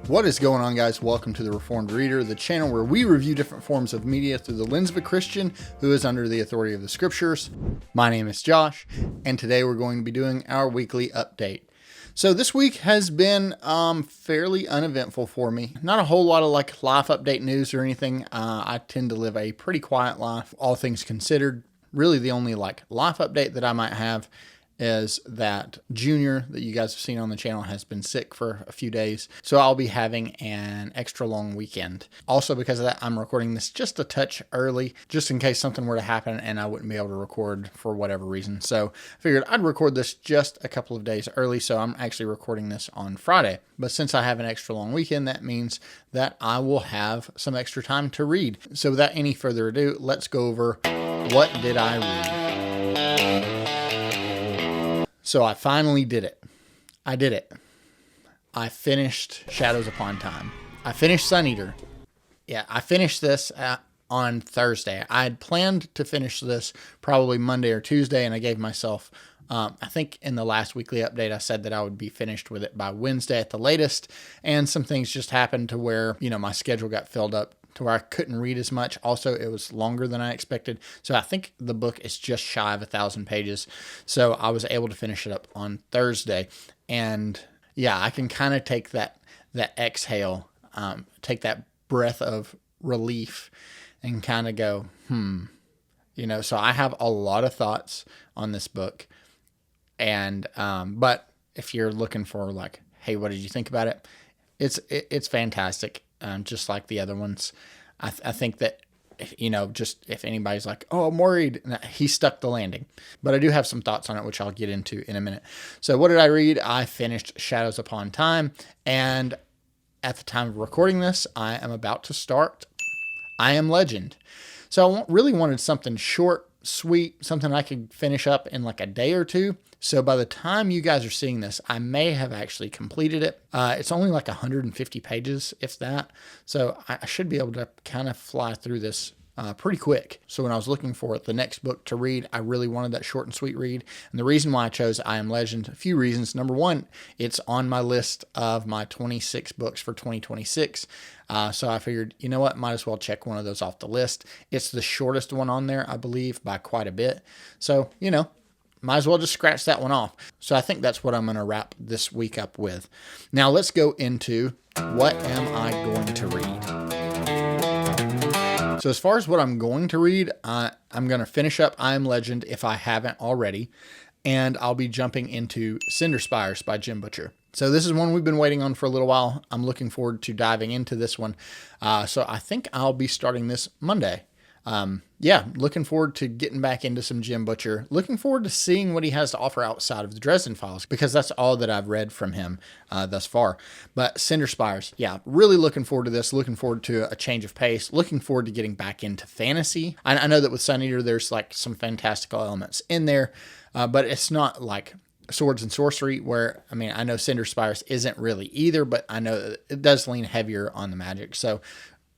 What is going on, guys? Welcome to the Reformed Reader, the channel where we review different forms of media through the lens of a Christian who is under the authority of the scriptures. My name is Josh, and today we're going to be doing our weekly update. So this week has been fairly uneventful for me. Not a whole lot of life update news or anything. I tend to live a pretty quiet life, all things considered. Really, the only life update that I might have is that Junior, that you guys have seen on the channel, has been sick for a few days. So I'll be having an extra long weekend. Also, because of that, I'm recording this just a touch early, just in case something were to happen and I wouldn't be able to record for whatever reason. So I figured I'd record this just a couple of days early. So I'm actually recording this on Friday. But since I have an extra long weekend, that means that I will have some extra time to read. So without any further ado, let's go over what did I read. So I finally did it. I did it. I finished Shadows Upon Time. I finished Sun Eater. Yeah, I finished this on Thursday. I had planned to finish this probably Monday or Tuesday, and I gave myself, I think in the last weekly update, I said that I would be finished with it by Wednesday at the latest, and some things just happened to where, my schedule got filled up to where I couldn't read as much. Also, it was longer than I expected. So I think the book is just shy of 1,000 pages. So I was able to finish it up on Thursday. And yeah, I can kind of take that exhale, take that breath of relief and kind of go, so I have a lot of thoughts on this book. And, but if you're looking for like, hey, what did you think about it? It's fantastic. Just like the other ones. I think that, just if anybody's like, oh, I'm worried, he stuck the landing. But I do have some thoughts on it, which I'll get into in a minute. So what did I read? I finished Shadows Upon Time. And at the time of recording this, I am about to start I Am Legend. So I really wanted something short, sweet, something I could finish up in like a day or two. So by the time you guys are seeing this, I may have actually completed it. It's only like 150 pages, if that. So I should be able to kind of fly through this pretty quick. So when I was looking for the next book to read, I really wanted that short and sweet read. And the reason why I chose I Am Legend, a few reasons. Number one, it's on my list of my 26 books for 2026. So I figured, you know what, might as well check one of those off the list. It's the shortest one on there, I believe, by quite a bit. So, might as well just scratch that one off. So I think that's what I'm going to wrap this week up with. Now let's go into what am I going to read. So as far as what I'm going to read, I'm going to finish up I Am Legend if I haven't already. And I'll be jumping into Cinder Spires by Jim Butcher. So this is one we've been waiting on for a little while. I'm looking forward to diving into this one. So I think I'll be starting this Monday. Looking forward to getting back into some Jim Butcher. Looking forward to seeing what he has to offer outside of the Dresden Files, because that's all that I've read from him thus far. But Cinder Spires, really looking forward to this. Looking forward to a change of pace. Looking forward to getting back into fantasy. I know that with Sun Eater, there's like some fantastical elements in there, but it's not like swords and sorcery, where, I know Cinder Spires isn't really either, but I know that it does lean heavier on the magic. So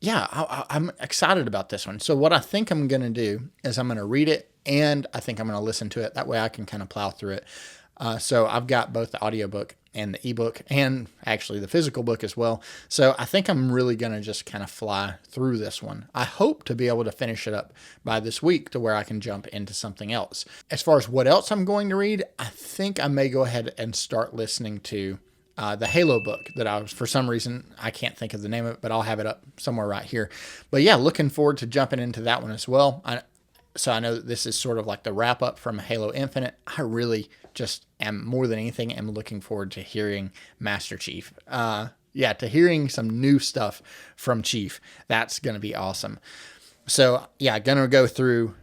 I'm excited about this one. So what I think I'm going to do is I'm going to read it, and I think I'm going to listen to it. That way I can kind of plow through it. So I've got both the audiobook and the ebook, and actually the physical book as well. So I think I'm really going to just kind of fly through this one. I hope to be able to finish it up by this week to where I can jump into something else. As far as what else I'm going to read, I think I may go ahead and start listening to the Halo book that for some reason, I can't think of the name of it, but I'll have it up somewhere right here. But yeah, looking forward to jumping into that one as well. So I know that this is sort of like the wrap up from Halo Infinite. I really just am, more than anything, am looking forward to hearing Master Chief. To hearing some new stuff from Chief. That's going to be awesome. So yeah, going to go through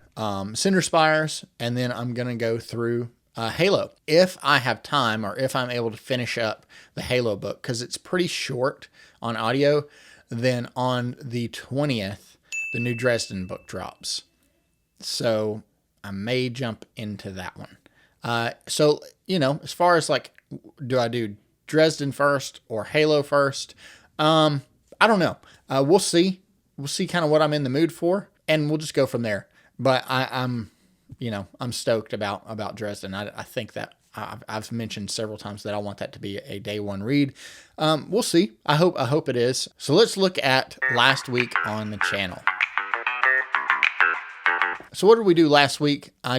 Cinder Spires, and then I'm going to go through Halo. If I have time, or if I'm able to finish up the Halo book, because it's pretty short on audio, then on the 20th, the new Dresden book drops. So I may jump into that one. As far as like, do I do Dresden first or Halo first? I don't know. We'll see. We'll see kind of what I'm in the mood for, and we'll just go from there. But I'm stoked about Dresden. I think that I've mentioned several times that I want that to be a day one read. We'll see. I hope it is. So let's look at last week on the channel. So what did we do last week? I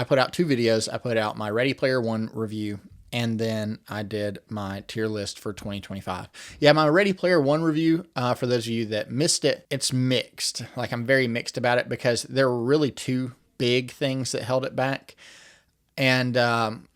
put out 2 videos. I put out my Ready Player One review, and then I did my tier list for 2025. Yeah, my Ready Player One review, for those of you that missed it, it's mixed. Like, I'm very mixed about it because there were really 2 big things that held it back. And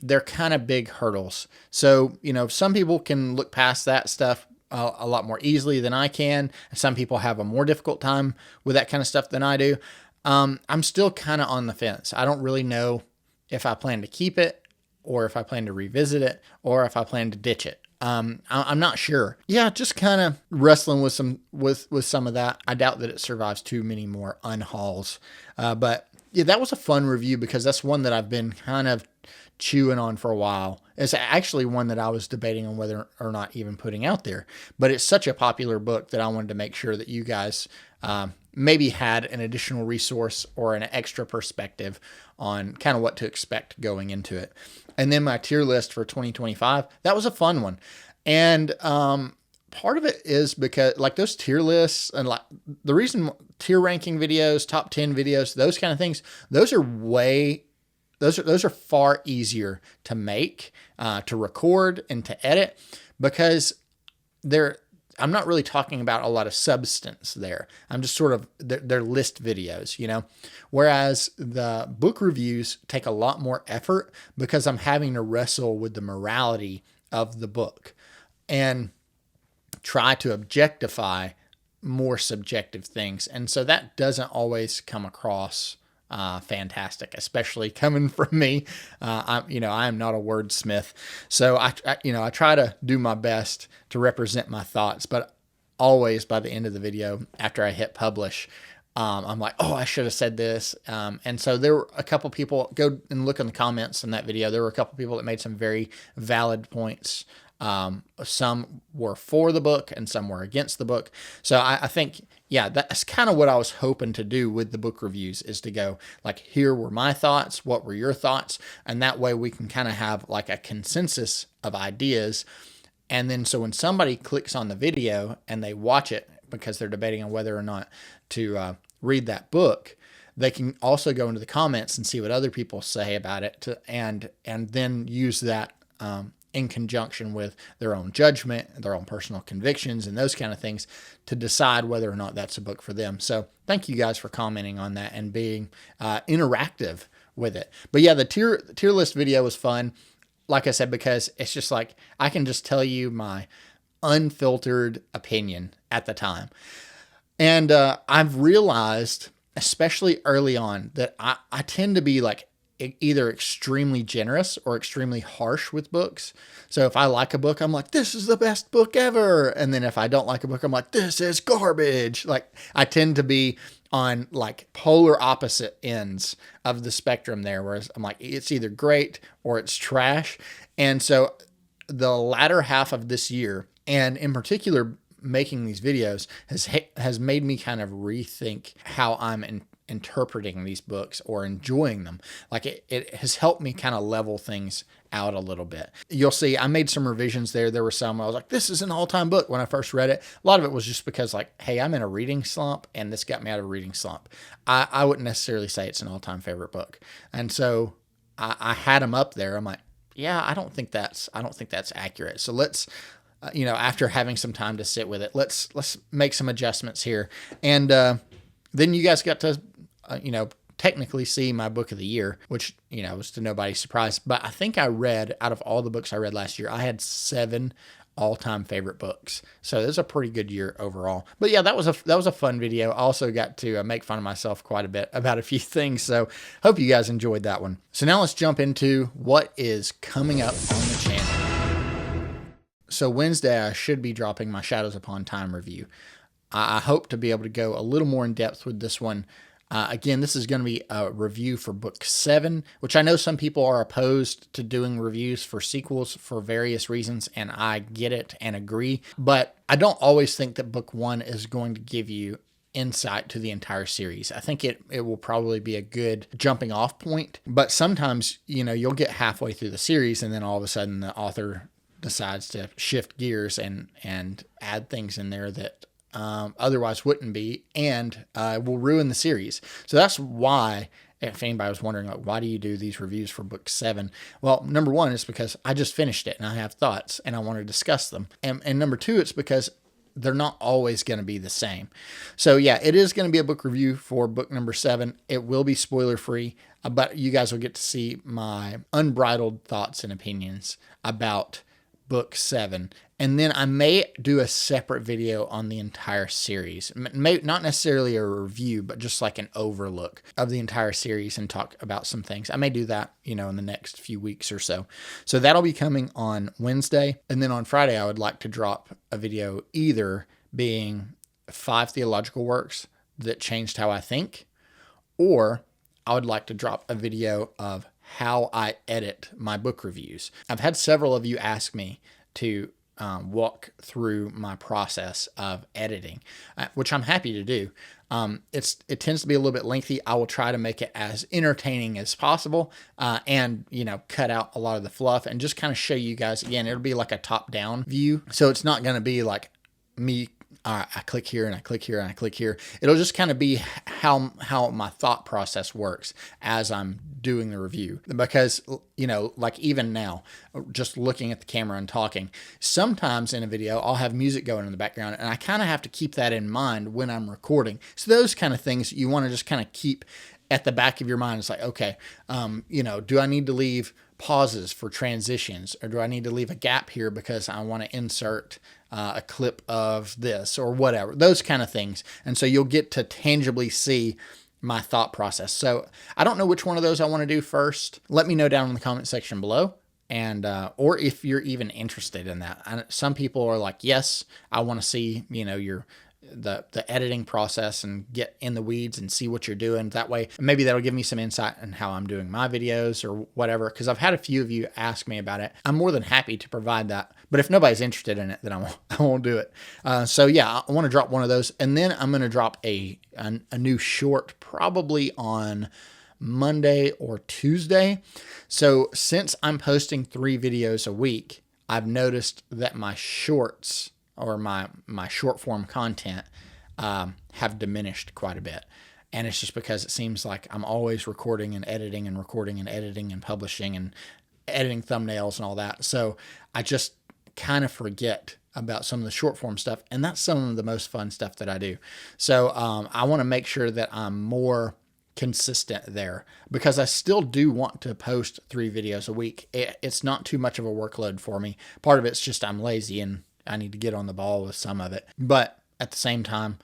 they're kind of big hurdles. So, some people can look past that stuff a lot more easily than I can. Some people have a more difficult time with that kind of stuff than I do. I'm still kind of on the fence. I don't really know if I plan to keep it, or if I plan to revisit it, or if I plan to ditch it. I'm not sure. Yeah, just kind of wrestling with some of that. I doubt that it survives too many more unhauls. But yeah, that was a fun review because that's one that I've been kind of chewing on for a while. It's actually one that I was debating on whether or not even putting out there. But it's such a popular book that I wanted to make sure that you guys maybe had an additional resource or an extra perspective on kind of what to expect going into it. And then my tier list for 2025, that was a fun one. And part of it is because, like, those tier lists and like the reason tier ranking videos, top 10 videos, those kind of things, those are far easier to make, to record and to edit, because I'm not really talking about a lot of substance there. I'm just sort of, they're list videos, whereas the book reviews take a lot more effort because I'm having to wrestle with the morality of the book and try to objectify more subjective things. And so that doesn't always come across fantastic, especially coming from me. I am not a wordsmith, so I try to do my best to represent my thoughts, but always by the end of the video, after I hit publish, I'm like, oh, I should have said this. And so there were a couple people, go and look in the comments in that video. There were a couple people that made some very valid points. Some were for the book and some were against the book. So I think, yeah, that's kind of what I was hoping to do with the book reviews, is to go like, here were my thoughts. What were your thoughts? And that way we can kind of have like a consensus of ideas. And then, so when somebody clicks on the video and they watch it because they're debating on whether or not to read that book, they can also go into the comments and see what other people say about it, and then use that in conjunction with their own judgment, their own personal convictions, and those kind of things to decide whether or not that's a book for them. So thank you guys for commenting on that and being interactive with it. But yeah, the tier list video was fun, like I said, because it's just like, I can just tell you my unfiltered opinion at the time. And I've realized, especially early on, that I tend to be like either extremely generous or extremely harsh with books. So if I like a book, I'm like, this is the best book ever. And then if I don't like a book, I'm like, this is garbage. Like, I tend to be on like polar opposite ends of the spectrum there, whereas I'm like, it's either great or it's trash. And so the latter half of this year, and in particular making these videos, has made me kind of rethink how I'm interpreting these books or enjoying them. Like, it has helped me kind of level things out a little bit. You'll see I made some revisions there. There were some I was like, this is an all-time book when I first read it. A lot of it was just because, like, hey, I'm in a reading slump and this got me out of a reading slump. I wouldn't necessarily say it's an all-time favorite book. And so I had them up there. I'm like, yeah, I don't think that's accurate. So let's, after having some time to sit with it, let's make some adjustments here. And then you guys got to, technically see my book of the year, which, was to nobody's surprise. But I think I read, out of all the books I read last year, I had 7 all-time favorite books. So it was a pretty good year overall. But yeah, that was a fun video. I also got to make fun of myself quite a bit about a few things. So hope you guys enjoyed that one. So now let's jump into what is coming up on the channel. So Wednesday, I should be dropping my Shadows Upon Time review. I hope to be able to go a little more in depth with this one. Again, this is going to be a review for book 7, which I know some people are opposed to doing reviews for sequels for various reasons, and I get it and agree. But I don't always think that book 1 is going to give you insight to the entire series. I think it will probably be a good jumping off point, but sometimes, you'll get halfway through the series and then all of a sudden the author decides to shift gears and add things in there that otherwise wouldn't be, and will ruin the series. So that's why, if anybody was wondering, like, why do you do these reviews for book 7? Well, number one is because I just finished it and I have thoughts and I want to discuss them. And number two, it's because they're not always going to be the same. So yeah, it is going to be a book review for book number 7. It will be spoiler free, but you guys will get to see my unbridled thoughts and opinions about book 7. And then I may do a separate video on the entire series. Not necessarily a review, but just like an overlook of the entire series and talk about some things. I may do that, in the next few weeks or so. So that'll be coming on Wednesday. And then on Friday, I would like to drop a video either being 5 theological works that changed how I think, or I would like to drop a video of how I edit my book reviews. I've had several of you ask me to walk through my process of editing, which I'm happy to do. It tends to be a little bit lengthy. I will try to make it as entertaining as possible, and cut out a lot of the fluff and just kind of show you guys. Again, it'll be like a top-down view, so it's not going to be like me. I click here and I click here and I click here. It'll just kind of be how my thought process works as I'm doing the review. Because, like even now, just looking at the camera and talking, sometimes in a video, I'll have music going in the background and I kind of have to keep that in mind when I'm recording. So those kind of things you want to just kind of keep at the back of your mind. It's like, okay, do I need to leave pauses for transitions, or do I need to leave a gap here because I want to insert a clip of this or whatever, those kind of things. And so you'll get to tangibly see my thought process. So I don't know which one of those I want to do first. Let me know down in the comment section below. And, or if you're even interested in that. Some people are like, yes, I want to see, the editing process and get in the weeds and see what you're doing. That way, maybe that'll give me some insight on how I'm doing my videos or whatever. Because I've had a few of you ask me about it. I'm more than happy to provide that. But if nobody's interested in it, then I won't do it. So yeah, I want to drop one of those. And then I'm going to drop a new short probably on Monday or Tuesday. So since I'm posting 3 videos a week, I've noticed that my shorts or my short form content have diminished quite a bit. And it's just because it seems like I'm always recording and editing and recording and editing and publishing and editing thumbnails and all that. So I just kind of forget about some of the short form stuff. And that's some of the most fun stuff that I do. So I want to make sure that I'm more consistent there, because I still do want to post 3 videos a week. It's not too much of a workload for me. Part of it's just I'm lazy and I need to get on the ball with some of it. But at the same time,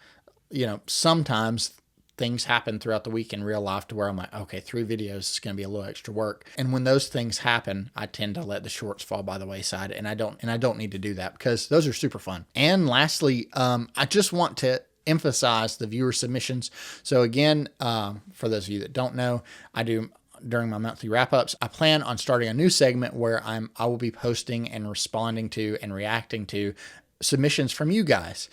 sometimes things happen throughout the week in real life to where I'm like, okay, 3 videos is going to be a little extra work. And when those things happen, I tend to let the shorts fall by the wayside, and I don't need to do that because those are super fun. And lastly, I just want to emphasize the viewer submissions. So again, for those of you that don't know, I do during my monthly wrap-ups, I plan on starting a new segment where I will be posting and responding to and reacting to submissions from you guys.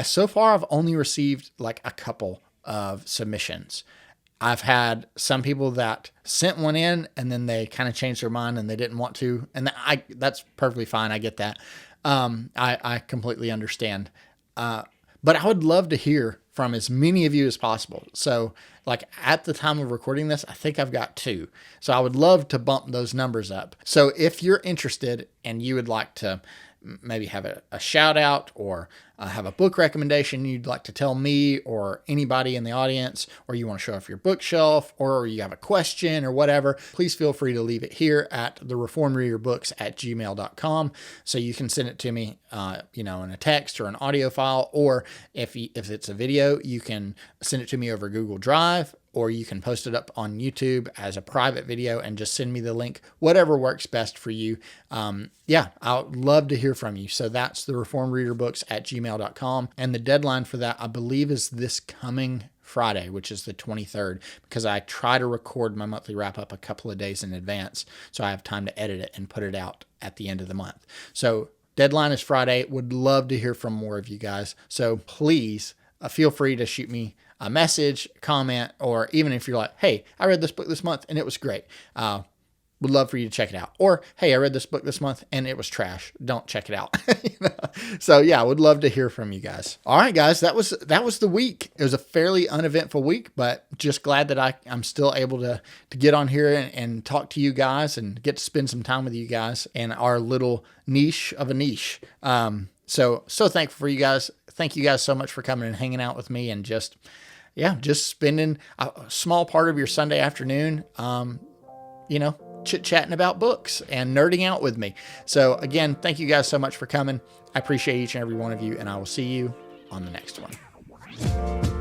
So far, I've only received like a couple of submissions. I've had some people that sent one in and then they kind of changed their mind and they didn't want to, and that's perfectly fine. I get that. I completely understand. But I would love to hear from as many of you as possible. So like at the time of recording this, I think I've got 2. So I would love to bump those numbers up. So if you're interested and you would like to maybe have a shout out or have a book recommendation you'd like to tell me or anybody in the audience, or you want to show off your bookshelf, or you have a question or whatever, please feel free to leave it here at thereformedreaderbooks@gmail.com. So you can send it to me, in a text or an audio file, or if it's a video, you can send it to me over Google Drive, or you can post it up on YouTube as a private video and just send me the link, whatever works best for you. Yeah, I would love to hear from you. So that's thereformedreaderbooks@gmail.com. And the deadline for that, I believe, is this coming Friday, which is the 23rd, because I try to record my monthly wrap up a couple of days in advance. So I have time to edit it and put it out at the end of the month. So deadline is Friday. Would love to hear from more of you guys. So please feel free to shoot me a message, comment, or even if you're like, hey, I read this book this month and it was great. Would love for you to check it out. Or, hey, I read this book this month and it was trash. Don't check it out. So yeah, I would love to hear from you guys. All right, guys, that was the week. It was a fairly uneventful week, but just glad that I'm still able to get on here and talk to you guys and get to spend some time with you guys in our little niche of a niche. So thankful for you guys. Thank you guys so much for coming and hanging out with me and just spending a small part of your Sunday afternoon, chit-chatting about books and nerding out with me. So again, thank you guys so much for coming. I appreciate each and every one of you, and I will see you on the next one.